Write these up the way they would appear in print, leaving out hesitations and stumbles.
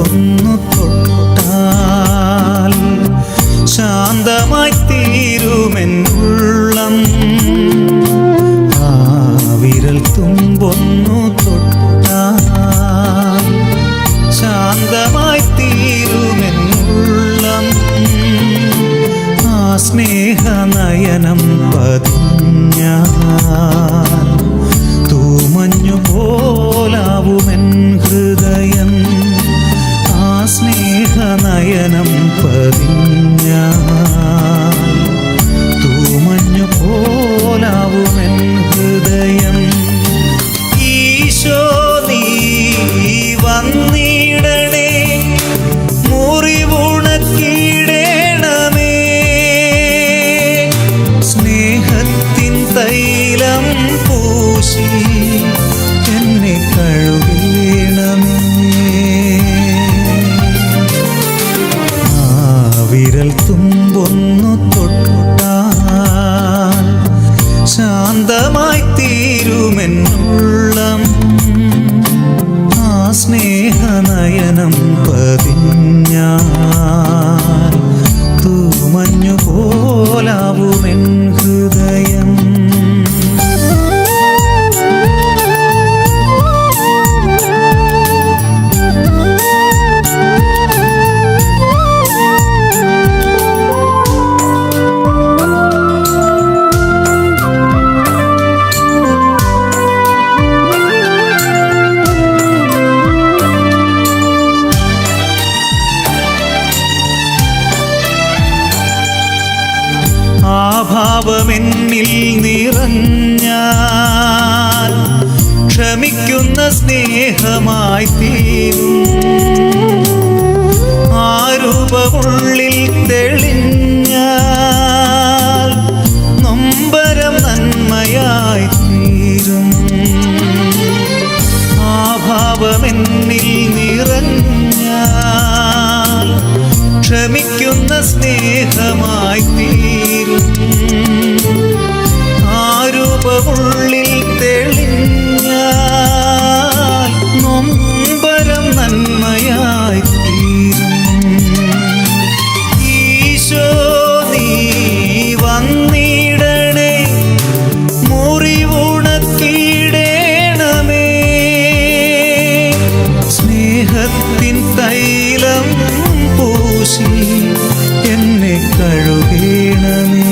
തുമ്പൊന്നു തൊട്ടാൽ ശാന്തമായി തീരുമെന്നുള്ളം. ആ വിരൽ തുമ്പൊന്നു തൊട്ടാൽ ശാന്തമായി തീരുമെന്നുള്ളം. ആ സ്നേഹനയനം പതിഞ്ഞാൽ തൂമഞ്ഞു പോലാവുമെൻ ഹൃദയം. ആ സ്നേഹനയനം പതിഞ്ഞാൽ തൂമഞ്ഞു പോലാവുമെൻ ഹൃദയം. ഈശോ നീ വന്നിടണേ, മുറിവുണക്കിടണമേ, സ്നേഹത്തിൻ തൈലം പൂശി എന്നെ കഴുകണമേ. ആ വിരൽ തുമ്പൊന്നു തൊട്ടാൽ ശാന്തമായി തീരുമെന്നുള്ളം. ആ സ്നേഹനയനം പതിഞ്ഞാൽ തൂമഞ്ഞു പോലാവുമെൻ ഹൃദയം. ആ ഭാവമെന്നിൽ നിറഞ്ഞാൽ ക്ഷമിക്കുന്ന സ്നേഹമായി തീരും. ആ രൂപമുള്ളിൽ തെളിഞ്ഞാൽ നൊമ്പരം നന്മയായി തീരും. ആ ഭാവമെന്നിൽ നിറഞ്ഞാൽ ക്ഷമിക്കുന്ന സ്നേഹമായി തീരും. ആ രൂപമുള്ളിൽ തെളിഞ്ഞാൽ നൊമ്പരം നന്മയായി തീരും. ഈശോ നീ വന്നിടണേ, മുറിവുണക്കിടണമേ, സ്നേഹത്തിൻ തൈലം പൂശി എന്നെ കഴുകണമേ.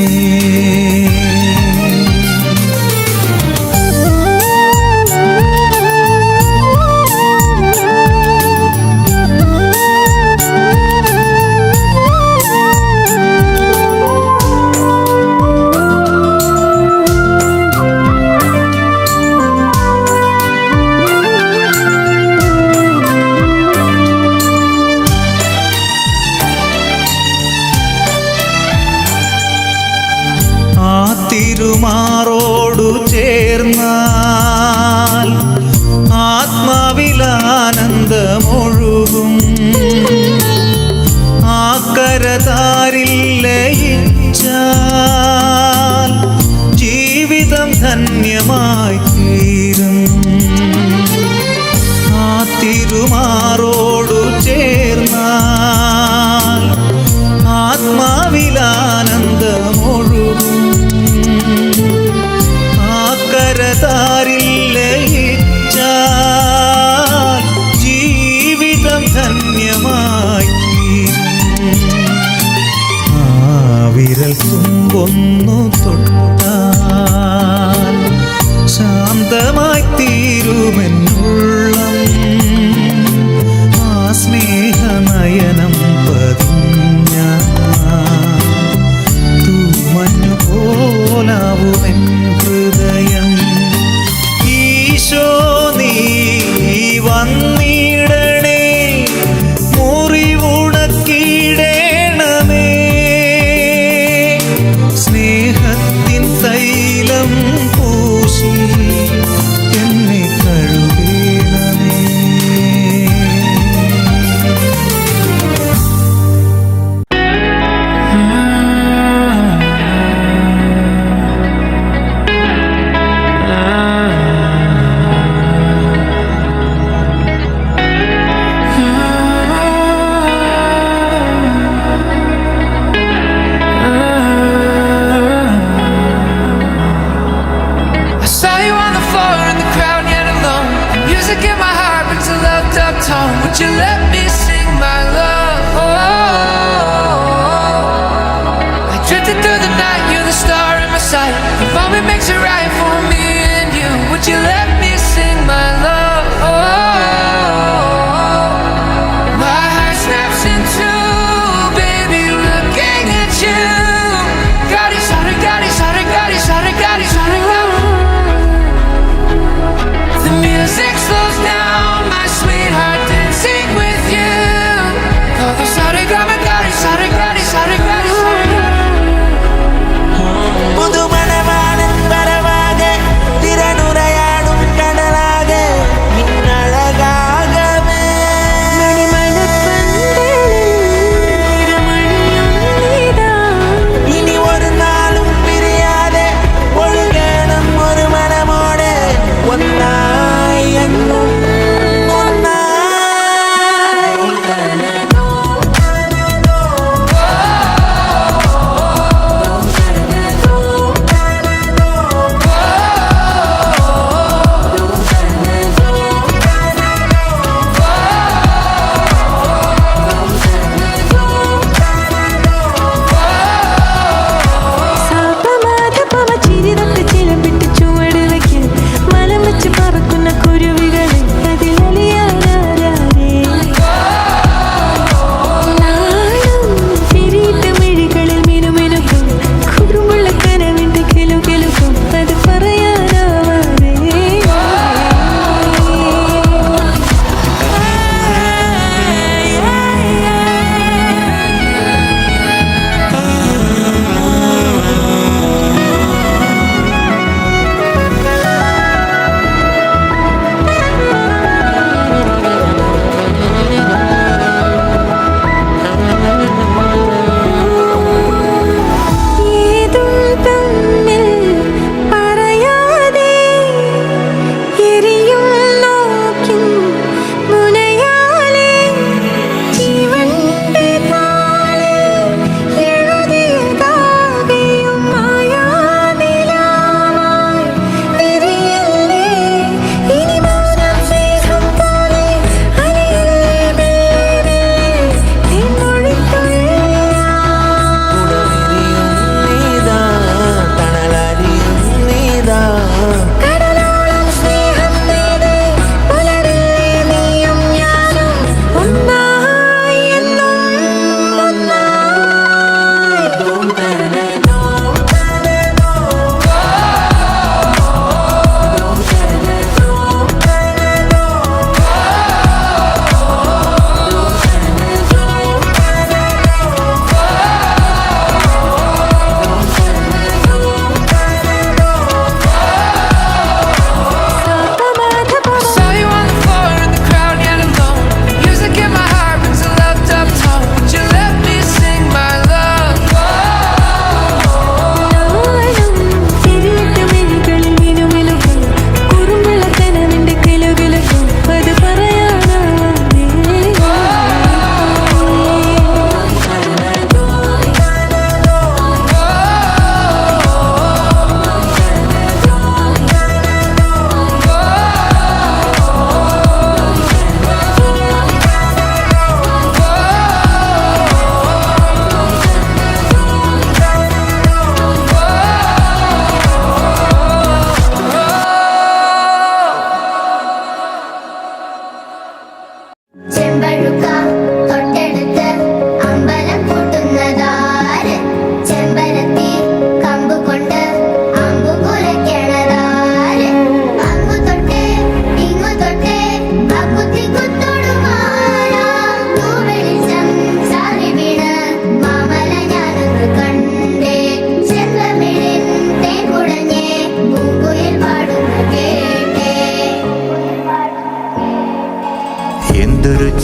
തിരുമാറോടു ചേർന്നാൽ ആത്മാവിലാനന്ദമൊഴുകും. ആ കരതാരിൽ ലയിച്ചാൽ ജീവിതം ധന്യമായി തീരും. ആ തിരുമാറോടു ചേർന്നാൽ ആത്മാവിലാനന്ദമൊഴുകും. ആ കരതാരിൽ ലയിച്ചാൽ ജീവിതം ധന്യമായി തീരും. ആ വിരൽ തുമ്പൊന്നു തൊട്ടാൽ ശാന്തമായി തീരുമെന്നുള്ളം. ആ സ്നേഹനയനം പതിഞ്ഞാൽ തൂമഞ്ഞു പോലാവുമെൻ ഹൃദയം. ഈശോ നീ വന്നിടണേ, മുറിവുണക്കിടണമേ, സ്നേഹത്തിൻ തൈലം പൂശി എന്നെ കഴുകണമേ. Drifting through the night, you're the star in my sight. The moment makes it right for me and you. Would you let me sing my love? My heart snaps in two, baby, looking at you. Gadi sare, gadi sare, gadi sare, gadi sare, gadi. The music slows down, my sweetheart, dancing with you. Oh, the sare, gadi, gadi sare, gadi sare, gadi sare.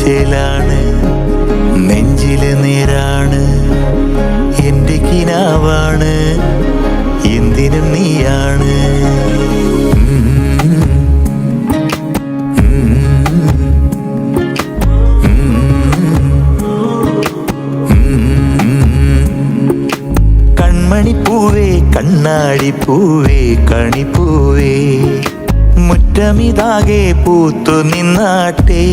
ചേലാണ് നെഞ്ചിലെ നേരാണ് എൻ്റെ കിനാവാണ് എന്തിനും നീയാണ് കൺമണിപ്പൂവേ കണ്ണാടിപ്പൂവേ കണിപ്പൂവേ മുറ്റമിതാകെ പൂത്തു നിന്നാട്ടേ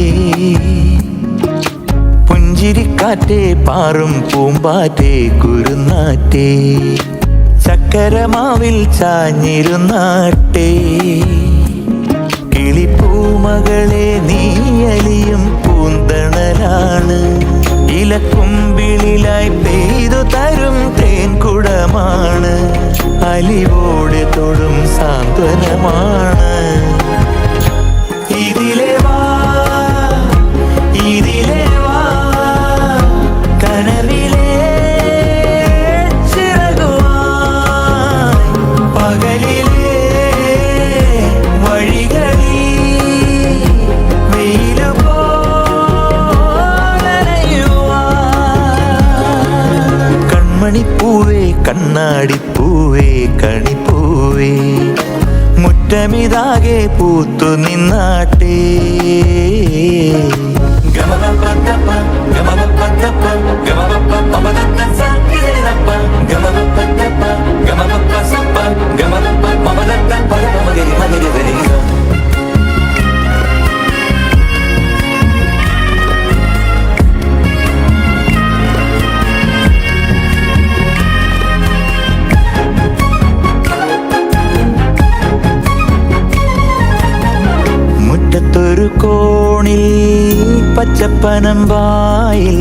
പുഞ്ചിരിക്കാറ്റേ പാറും പൂമ്പാറ്റേ കുരുന്നാറ്റേ ചക്കരമാവിൽ ചാഞ്ഞിരുന്നാട്ടേ കിളിപ്പൂമകളെ നീയലിയും പൂന്തണലാണ് ഇലക്കുമ്പിളിലായി പെയ്തു തരും തേൻകുടമാണ് അലിവോടെ തൊടും സാന്ത്വനമാണ് ഇതിലെ വാ ഇതിലെ വാ കനവിലെ ചിറകുവായി പകലിലെ വഴികളിൽ വെയിലു പോലനയുവാൻ കൺമണിപ്പൂവേ കണ്ണാടിപ്പൂവേ കണിപ്പൂവേ മുറ്റമിതാകെ പൂത്തു നിന്നാട്ടേ മുറ്റത്തൊരു കോണിൽ പച്ചപ്പനമ്പായിൽ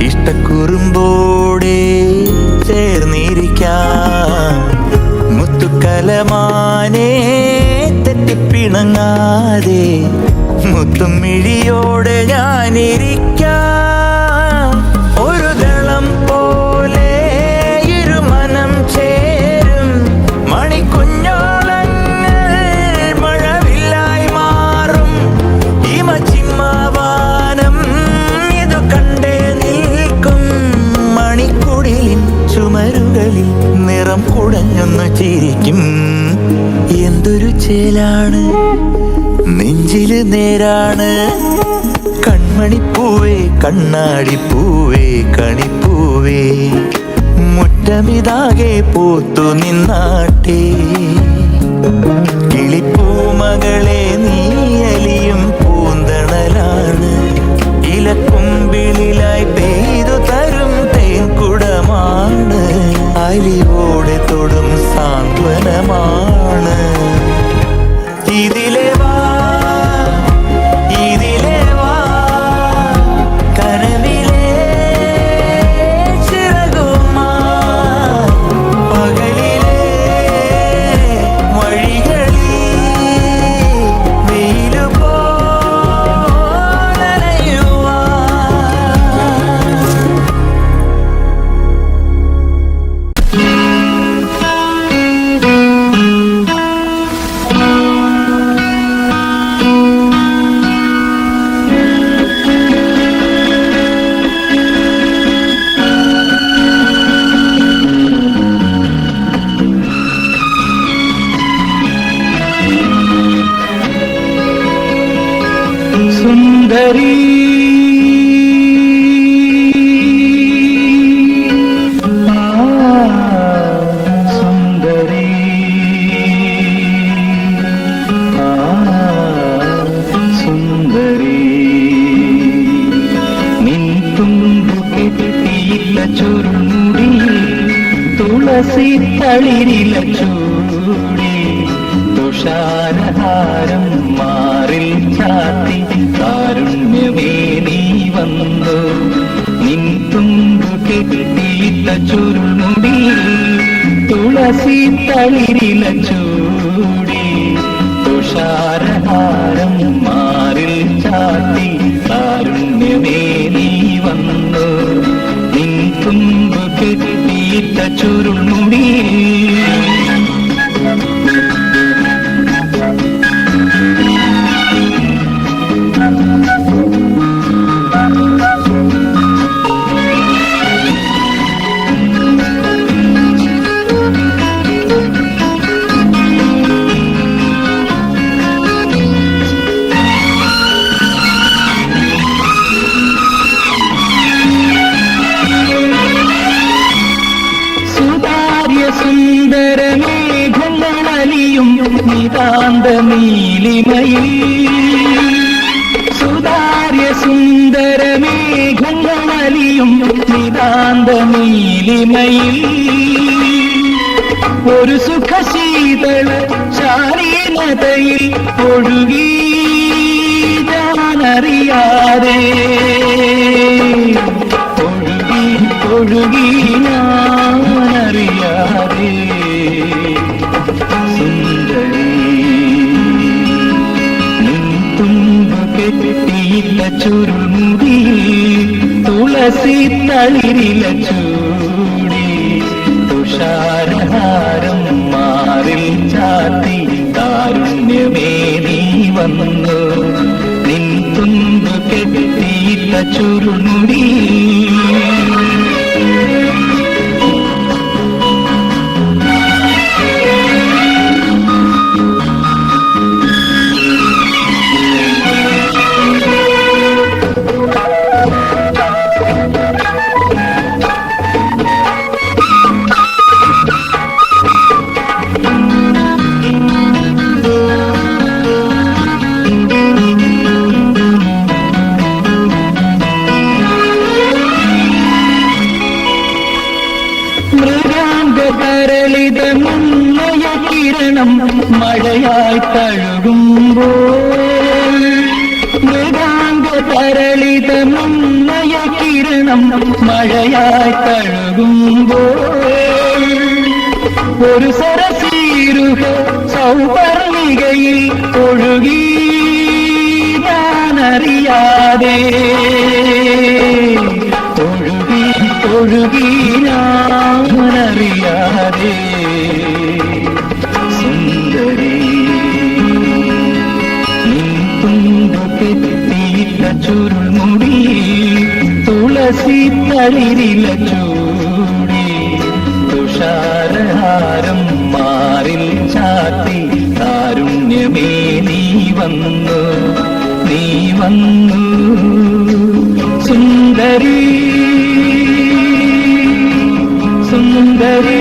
ഇഷ്ടക്കുറുമ്പോടെ ചേർന്നിരിക്കാം മുത്തുക്കലമാനെ തെറ്റിപ്പിണങ്ങാതെ മുത്തും മിഴിയോടെ ഞാനിരിക്കാം ഒരു ദളം പോലെ ഇരുമനം ചേരും മണിക്കുഞ്ഞോളങ്ങൾ മഴവില്ലായി മാറും ഹിമചിമ്മാവാനം ഇതു കണ്ടേ നിൽക്കും മണിക്കുടിലിൻ ചുമരുകളിൽ നിറം കുടഞ്ഞൊന്നു ചിരിക്കും എന്തൊരു ചേലാണ് നെഞ്ചില് നേരാണ് കൺമണിപ്പൂവേ കണ്ണാടിപ്പൂവേ കണിപ്പൂവേ മുറ്റമിതാകെ പൂത്തു നിന്നാട്ടേ കിളിപ്പൂമകളെ നീയലിയും പൂന്തണലാണ് ഇലക്കുമ്പിളിലായി പെയ്തു തരും തേൻകുടമാണ് അലിവോടെ തൊടും സാന്ത്വനമാണ് ഇതിലെ വാ ഇതിലെ വാ കനവിലെ ചിറകുമായി പകലിലെ വഴികളിൽ വെയിലു പോലനയുവാൻ സുന്ദരി സുന്ദരി സുന്ദരി നിൻ തുമ്പു കെട്ടിയില്ല ചുരുമുടി തുളസി തളിരില ചൂടി തുഷാരഹാരം മാറിൽ ചാത്തി കാരുണ്യമേ നീ വന്നു നിൻ തുമ്പു കെട്ടിയിട്ട ചുരുമുടി തുളസി തളിരില ചൂടി തുഷാരഹാരം മാറിൽ ചാത്തി കാരുണ്യമേ നീ വന്നു നിൻ തുമ്പു കെട്ടിയിട്ട ചുരുമുടി സുന്ദരമേഘങ്ങളലിയും നിതാന്ത നീലിമയിൽ സുതാര്യ സുന്ദരമേഘ മേഘമലിയും നിതാന്ത നീലിമയിൽ ഒരു സുഖശീതള ശാലീനതയിൽ ഒഴുകി ഞാനറിയാതെ ഒഴുകി ഞാനറിയാതെ സുന്ദരി കെട്ടിയില്ല ചുരുൾമുടി തുളസി തളിരില ചൂടി തുഷാരഹാരം മാറിൽ ചാത്തി കാരുണ്യമേ നീ വന്നു നിൻ തുമ്പ് കെട്ടിയില്ല ചുരുൾമുടി മൃഗാംഗതരളിതമുന്നയ കിരണം മഴയായി തഴുകുമ്പോൾ മൃഗാംഗതരളിതമുന്നയ കിരണം മഴയായി തഴുകുമ്പോൾ ഒരു സരസീരുഹ സൗപർണികയിൽ ഒഴുകി ഞാനറിയാതെ ഒഴുകി ഞാനറിയാതെ സുന്ദരി തുമ്പെത്തിയിട്ട ചുരുൾമുടി തുളസി തളിരില ചൂടി തുഷാരഹാരം മാറിൽ ചാത്തി കാരുണ്യമേ നീ വന്നു സുന്ദരി സുന്ദരി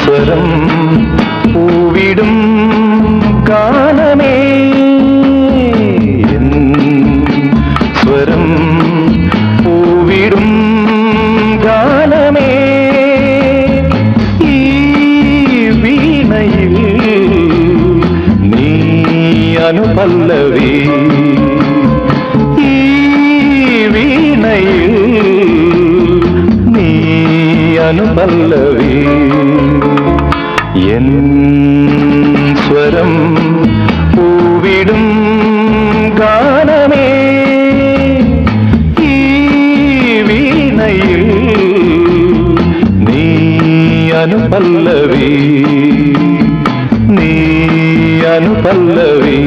സ്വരം പൂവിടും ഗാനമേ സ്വരം പൂവിടും ഗാനമേ ഈ വീണയിൽ നീ അനുപല്ലവി ഈ വീണയിൽ നീ അനുപല്ലവി എൻ സ്വരം പൂവിടും ഗാനമേ ഈ വീണയിൽ നീ അനുപല്ലവി നീ അനുപല്ലവി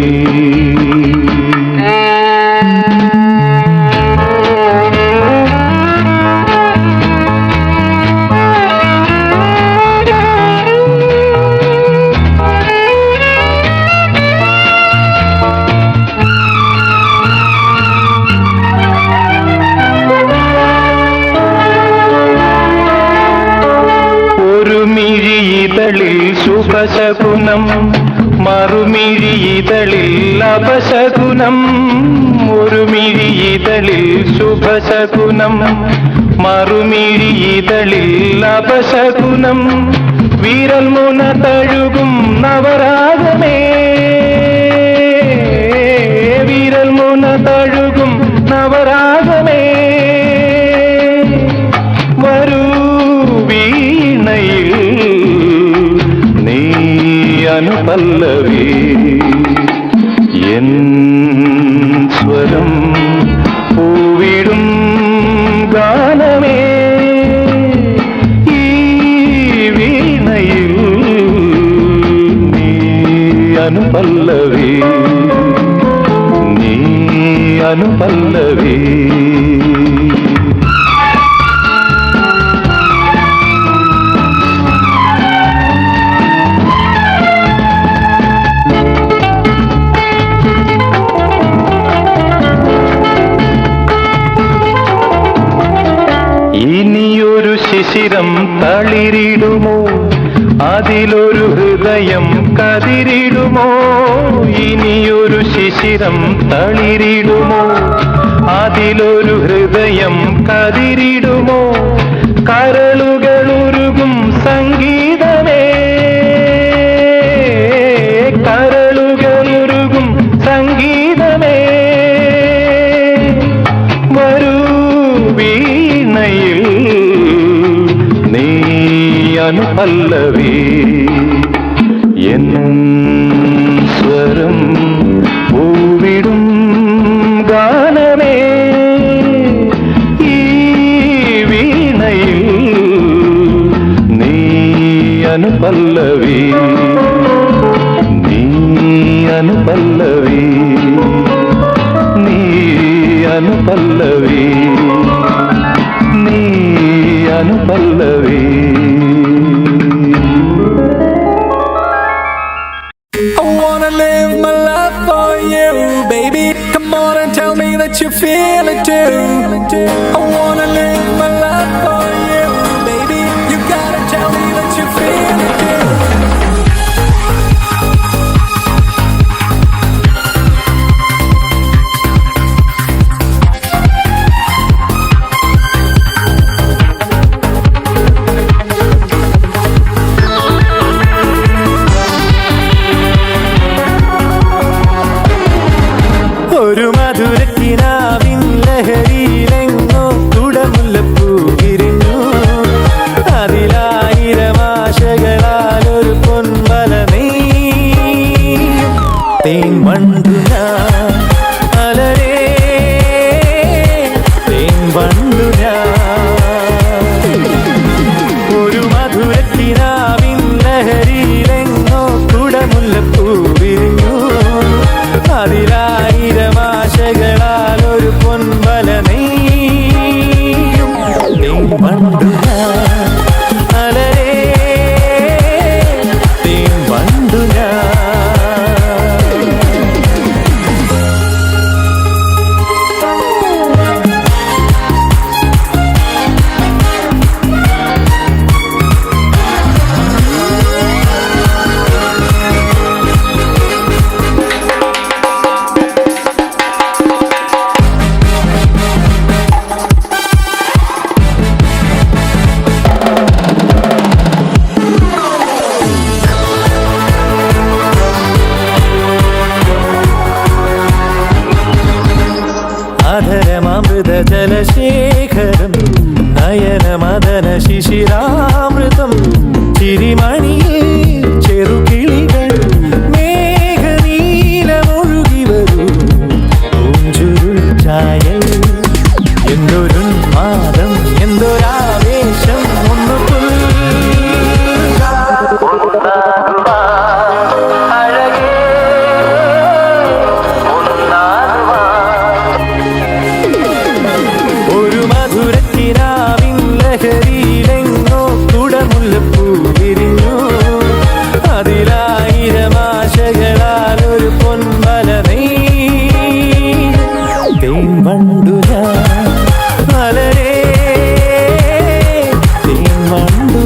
മിഴിയിതളിൽ ശുഭശകുനം മറുമിഴിയിതളിൽ അപശകുനം ഒരു മിഴിയിതളിൽ ശുഭശകുനം മറുമിഴിയിതളിൽ അപശകുനം വീരൽ മുന തഴുകും നവരാഗമേ വീരൽ മുന തഴുകും നവരാഗമേ വരൂ വീണയിൽ നീ അനുപല്ലവി എൻ സ്വരം പൂവിടും ഗാനമേ ഈ വീണയിൽ നീ അനുപല്ലവി നീ അനുപല്ലവി ഇനിയൊരു ശിശിരം തളിരിടുമോ അതിലൊരു ഹൃദയം കതിരിടുമോ ഇനിയൊരു ശിശിരം തളിരിടുമോ അതിലൊരു ഹൃദയം കതിരിടുമോ കരളുകളുരുകും സംഗീതമേ കരളുകളുരുകും സംഗീതമേ വരൂ വീണയിൽ നീ അനുപല്ലവി എൻ സ്വരം പൂവിടും ഗാനമേ ഈ വീണയിൽ നീ അനുപല്ലവി നീ അനുപല്ലവി നീ അനുപല്ലവി നീ അനുപല്ലവി I wanna live my life for you, baby. Come on and tell me that you feel it too. I wanna live my life for you, baby. You gotta tell me that you feel it too. ഒരു മധുരക്കിനാവിൻ ലഹരിയിലെങ്ങോ കുടമുല്ലപ്പൂ വിരിഞ്ഞു അതിലായിരം ആശകളാൽ ഒരു പൊൻവല നെയ്യും തേൻ വണ്ടു ഞാൻ അലരേ തേൻ വണ്ടു ഞാൻ ഒരു മധുരക്കിനാവിൻ ലഹരിയിലെങ്ങോ കുടമുല്ലപ്പൂ വിരിഞ്ഞു അതിലായിരം ആശകളാൽ ഒരു പൊൻവല നെയ്യും തേൻ വണ്ടു ഞാൻ അലരേ തേൻ വണ്ടു ഞാൻ അധരമൃത ജലശേഖരം നയനമദന ശിശിരാമൃതം ചിരിമണിയിൽ ചെറുകിളികൾ മേഘനീലമൊഴുകി വരൂ പൂഞ്ചുരുൾ ചായൽ എന്തൊരുന്മാദം എന്തൊരാവേശം ഒന്നു ഒരു മധുരക്കിനാവിൻ ലഹരിയിലെങ്ങോ കുടമുല്ലപ്പൂ വിരിഞ്ഞു അതിലായിരം ആശകളാൽ ഒരു പൊൻവല നെയ്യും തേൻ വണ്ടു ഞാൻ അലരേ തേൻ വണ്ടു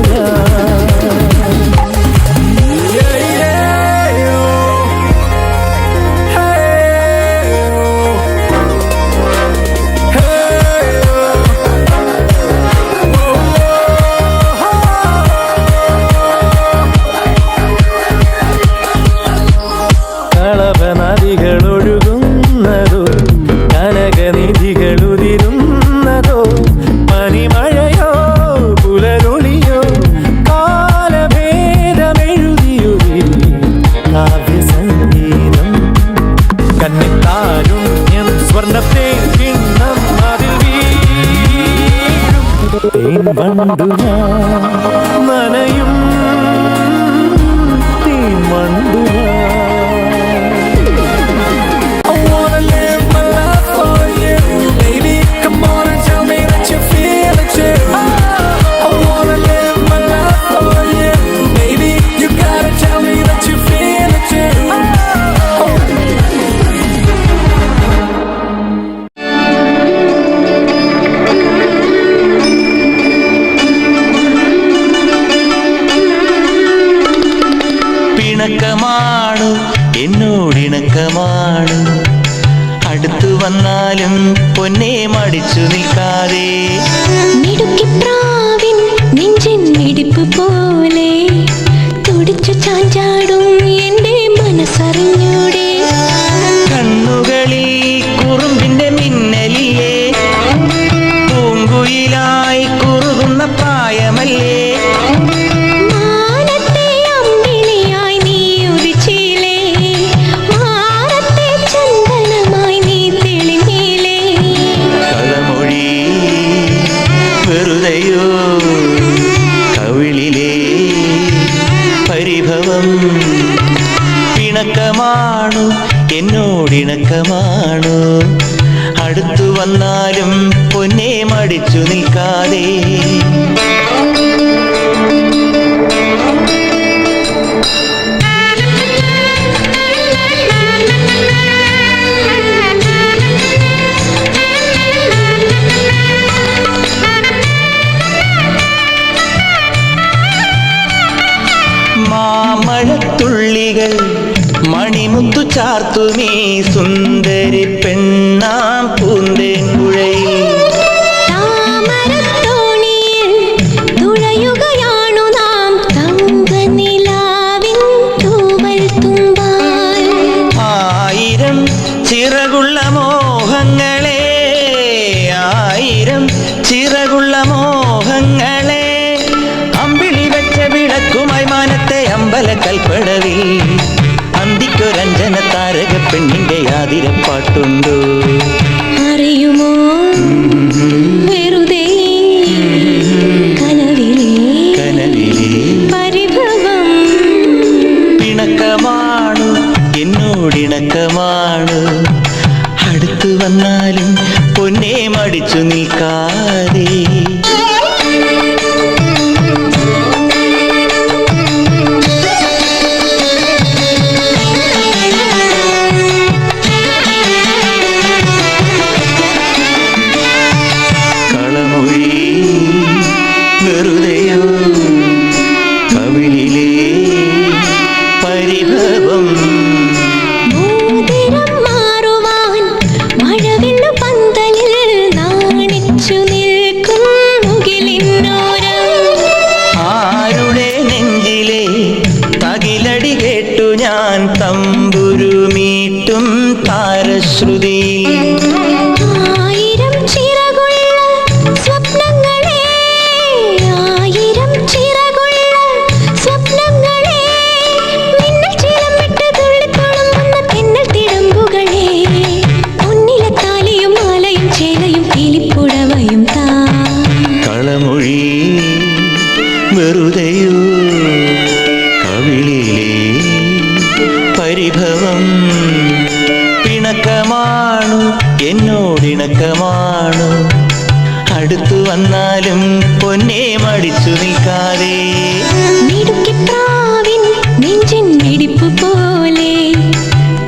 കളഭനദികളൊഴുകുന്നതോ കനകനിധികളുതിരും വണ്ടു ഞാൻ നനയും തീമണ്ടു I wanna live my life for you, baby. Come on and tell me that you feel it too. I wanna live my life for you, baby. You gotta tell me that you feel it too. പിണക്കമാണു എന്നോടിണക്കമാണു അടുത്തു വന്നാലും പൊന്നെ മടിച്ചു നിൽക്കാതെ മിടുക്കിപ്രാവിൻ നെഞ്ചിൻ മിടിപ്പ് പോലെ തുടിച്ചു ചാഞ്ചാടും എൻ്റെ മനസ്സറിഞ്ഞൂടെ കണ്ണുകളിൽ കുറുമ്പിന്റെ മിന്നലില്ലേ പൂങ്കുയിലായി കുറുകുന്ന പ്രായമല്ലേ മാനത്തെ അമ്പിളിയായി നീ ഉദിച്ചില്ലേ മാനത്തെ ചന്ദനമായി നീ തെളിഞ്ഞില്ലേ കളമൊഴി വെറുതെയോ കവിളിലെ പരിഭവം പിണക്കമാണു എന്നോടിണക്കമാണു അടുത്തു വന്നാലും പൊന്നെ മടിച്ചു നിൽക്കാതെ മാമഴത്തുള്ളികൾ മണിമുത്തു ചാർത്തുമീ സുന്ദരി പെണ്ണാം പൂന്തേൻ പുഴയിൽ താമരത്തോണിയിൽ തുഴയുകയാണു നാം തങ്കനിലാവിൻ തൂവൽ തുമ്പാൽ ആയിരം ചിറകുള്ള മോഹങ്ങളെ ആയിരം ചിറകുള്ള മോഹങ്ങളെ അമ്പിളി വെച്ച വിളക്കുമായി മാനത്തെ അമ്പല കൽപ്പടവിൽ അന്തിക്കൊരഞ്ജന താരക പെണ്ണിന്റെ ആതിരപ്പാട്ടുണ്ടോ അറിയുമോ വെറുതെ കനവിലെ കനവിലെ പരിഭവം പിണക്കമാണു എന്നോടിണക്കമാണു അടുത്തു വന്നാലും പൊന്നെ മടിച്ചു നിൽക്കാതെ കളമൊഴി വെറുതെയോ കവിളിലെ പരിഭവം മോതിരം മാറുവാൻ മഴവില്ലു പന്തലിൽ നാണിച്ചു നിൽക്കും മുകിലിന്നോരം ആരുടെ നെഞ്ചിലെ തകിലടി കേട്ടു ഞാൻ തമ്പുരുമീട്ടും താരശ്രുതിയിൽ ആയിരം ചിറകുള്ള സ്വപ്നങ്ങളെ ആയിരം ചിറകുള്ള സ്വപ്നങ്ങളെ മിന്നൽ ചിലമ്പിട്ട് തുള്ളിത്തുളുമ്പുന്ന തെന്നൽ തിടമ്പുകളെ പൊന്നിലെ താലിയും മാലയും ചേലയും കിളിപ്പുടവയും താ കളമൊഴി വെറുതെയോ കവിളിലെ പരിഭവം പിണക്കമാണു എന്നോടിണക്കമാണു അടുത്തു വന്നാലും പൊന്നെ മടിച്ചു നിൽക്കാതെ മിടുക്കിപ്രാവിൻ നെഞ്ചിൻ മിടിപ്പ് പോലെ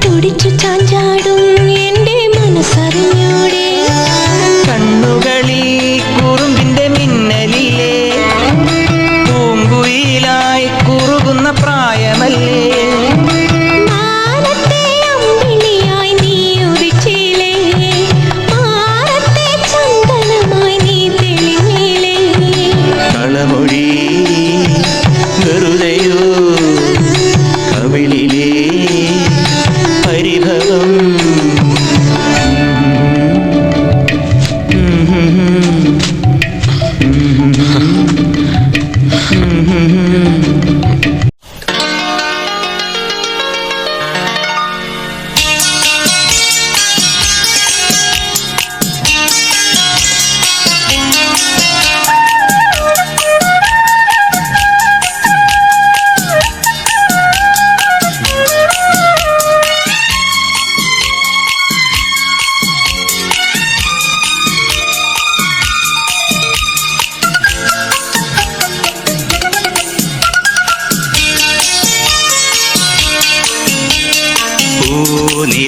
തുടിച്ചു ചാഞ്ചാടും എൻ്റെ മനസ്സറിഞ്ഞൂടെ കണ്ണുകളിൽ കുറുമ്പിന്റെ മിന്നലില്ലേ പൂങ്കുയിലായി കുറുകുന്ന പ്രായമല്ലേ മാനത്തെ അമ്പിളിയായി നീ ഉദിച്ചില്ലേ മാനത്തെ ചന്ദനമായി നീ തെളിഞ്ഞില്ലേ കളമൊഴി വെറുതെയോ കവിളിലെ പരിഭവം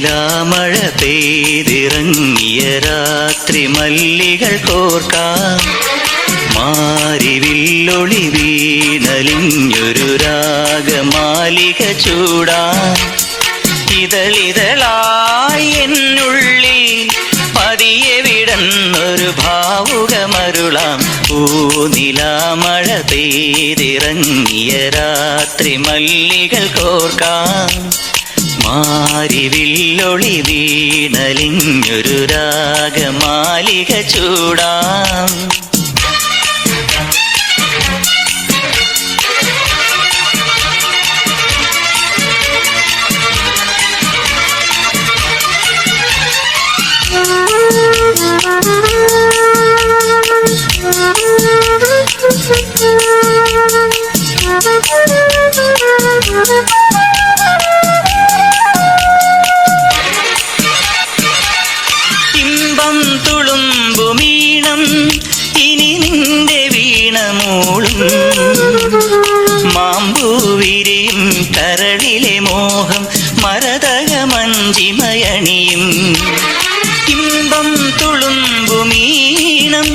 നിലാമഴ പെയ്തിറങ്ങിയ രാത്രി മല്ലികൾ കോർക്കാം മാരിവില്ലൊളി വീണലിഞ്ഞൊരു രാഗമാലിക ചൂടാം ഇതളിതളായി എന്നുള്ളിൽ പതിയെ വിടന്നൊരു ഭാവുകമരുളാം പൂനിലാമഴ പെയ്തിറങ്ങിയ രാത്രി മല്ലികൾ കോർക്കാം മാരിവില്ലൊളി വീണലിഞ്ഞൊരു രാഗമാലിക ചൂടാം ഇമ്പം തുളുമ്പുമീണം ഇനി നിന്റെ വീണമൂളും മാമ്പൂവിരിയും കരളിലെ മോഹം മരതകമഞ്ചിമയണിയും ഇമ്പം തുളുമ്പുമീണം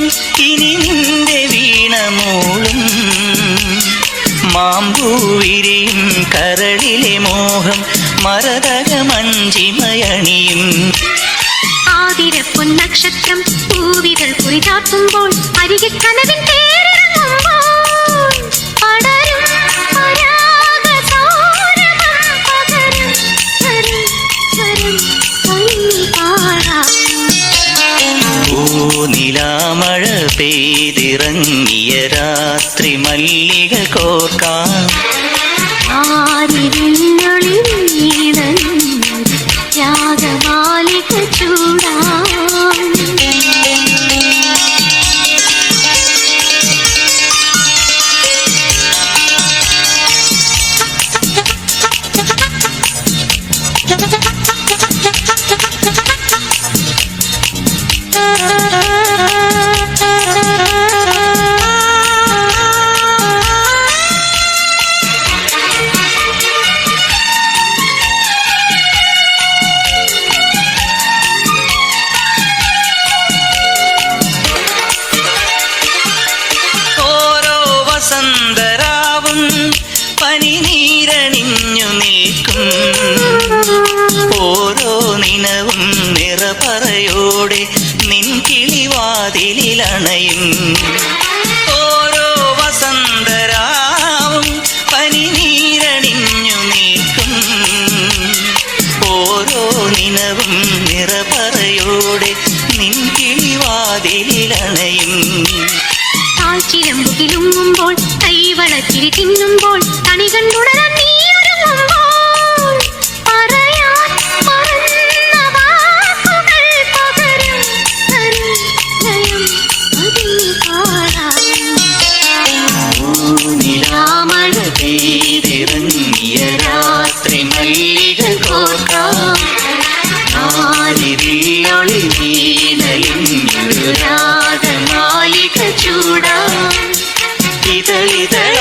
ഇനി നിന്റെ വീണമൂളും മാമ്പൂവിരിയും കരളിലെ മോഹം മരതകമഞ്ചിമയണിയും ആതിരപ്പൊന്നക്ഷത്രം പൂവിതൾ കുറിചാത്തുമ്പോൾ അരികെ കനവിൻ തേരിറങ്ങുമ്പോൾ പടരും പരാഗസാരമം പകരും സ്വരം സ്വരം കണ്ണിൽ പാടാം പൂനിലാമഴ പെയ്തിറങ്ങിയ രാത്രി മല്ലികൾ കോർക്കാം ആരിവില്ലൊളി വീണലിഞ്ഞൊരു രാഗമാലിക ചൂടാം വസന്തരാവും പനിനീരണിഞ്ഞു നിൽക്കും ഓരോ നിനവും നിറപറയോടെ നിൻ കിളിവാതിലിലണയും ഓരോ വസന്തരാവും പനിനീരണിഞ്ഞു നിൽക്കും ഓരോ നിനവും നിറപറയോടെ നിൻ കിളിവാതിലിലണയും ചിലമ്പുകിലുങ്ങുമ്പോൾ കൈവളച്ചിരി തിന്നുമ്പോൾ കണികൾ തുടരാൻ നീയൊരുങ്ങുമ്പോൾ പറയാൻ മറന്ന വാക്കുകൾ പകരും തരും ലയം അതിൽ പാടാം പൂനിലാമഴ പെയ്തിറങ്ങിയ രാത്രി മല്ലികൾ കോർക്കാം ആരിവില്ലൊളി വീണലിഞ്ഞൊരു രാഗമാലിക ചൂടാം ഇതളിതളായെന്നുള്ളിൽ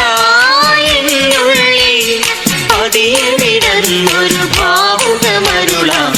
പതിയെ വിടന്നൊരു ഭാവുകമരുളാം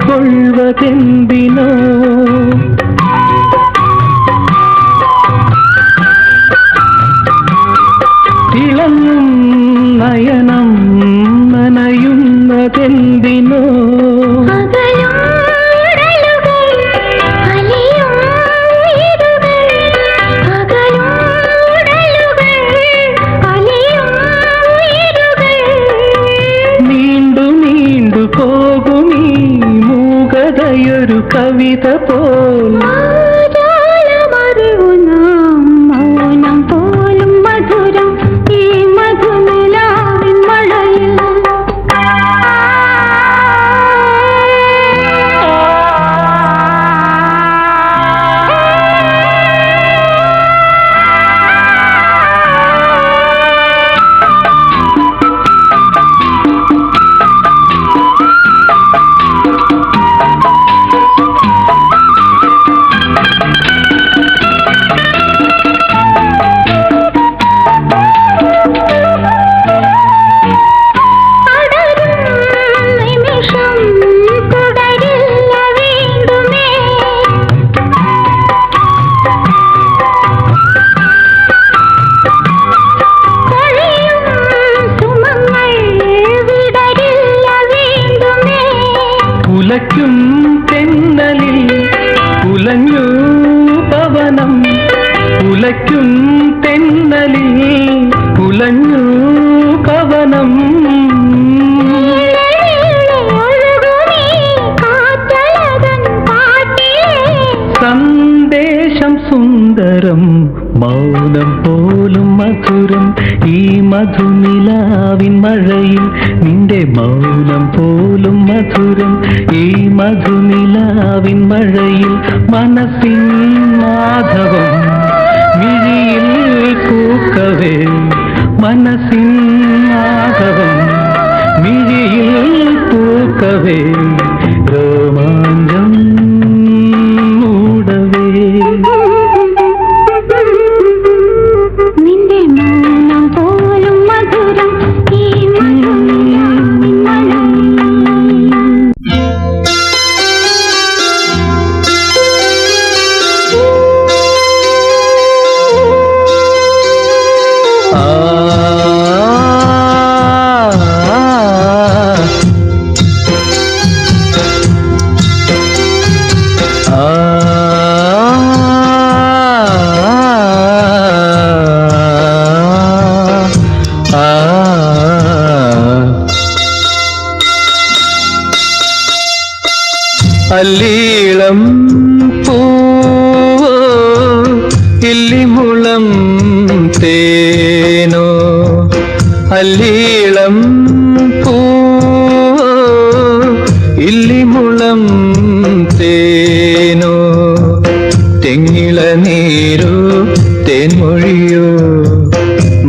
കൊള്ളുവതെന്തിനോ തിളങ്ങും നയനം നനയുന്നതെന്തിനോ നീണ്ടു നീണ്ടു പോകുമീ മൂകതയൊരു കവിത പോൽ മൗനം പോലും മധുരം ഈ മധുനിലാവിൻ മഴയിൽ ഉലയ്ക്കും തെന്നലിൽ ഉലഞ്ഞു പവനം ഉലയ്ക്കും തെന്നലിൽ ഉലഞ്ഞു പവനം സന്ദേശം സുന്ദരം മൗനം പോലും മധുരം ഈ മധുനിലാവിൻ മഴയിൽ നിന്റെ മൗനം പോലും മധുരം ഈ മധുനിലാവിൻ മഴയിൽ മനസ്സിൻ മാധവം മിഴിയിൽ പൂക്കവേ മനസ്സിൻ മാധവം മിഴിയിൽ പൂക്കവേ രോമാഞ്ചം മൂടവേ നിന്റെ മൗനം പോലും മധുരം ഈ മധുനിലാവിൻ മഴയിൽ അല്ലീളം പൂവോ ഇല്ലിമുളം തേനോ അല്ലീളം പൂവോ ഇല്ലിമുളം തേനോ തെങ്ങിള നീരോ തേൻമൊഴിയോ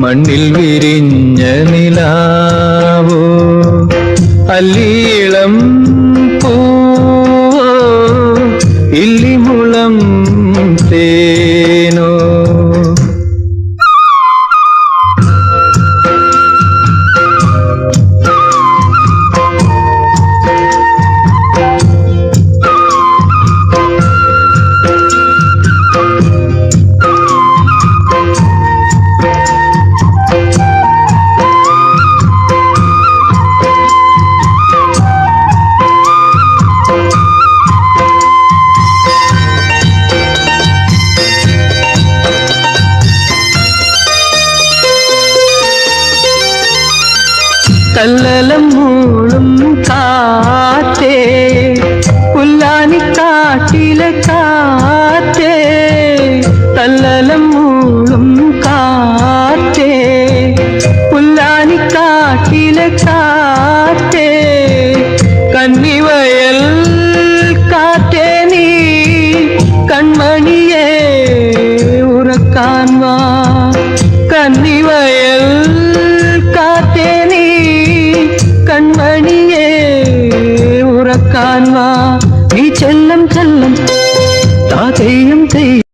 മണ്ണിൽ വിരിഞ്ഞ നിലാവോ അല്ലീളം പൂവോ ഇല്ലിമുളം തേനോ കല്ലലം മൂളും കാറ്റേ പുല്ലാനിക്കാട്ടിലെ കാറ്റേ കല്ലലം മൂളും കാറ്റേ പുല്ലാനിക്കാട്ടിലെ കാറ്റേ കന്നിവയൽ കാറ്റേ നീ കൺമണിയേ ഉറക്കാൻ വാ കന്നിവയൽ കാറ്റേ നീ കൺമണിയേ ഉറക്കാൻ വാ നീ ചെല്ലം ചെല്ലം താതെയ്യം ചെയ്യും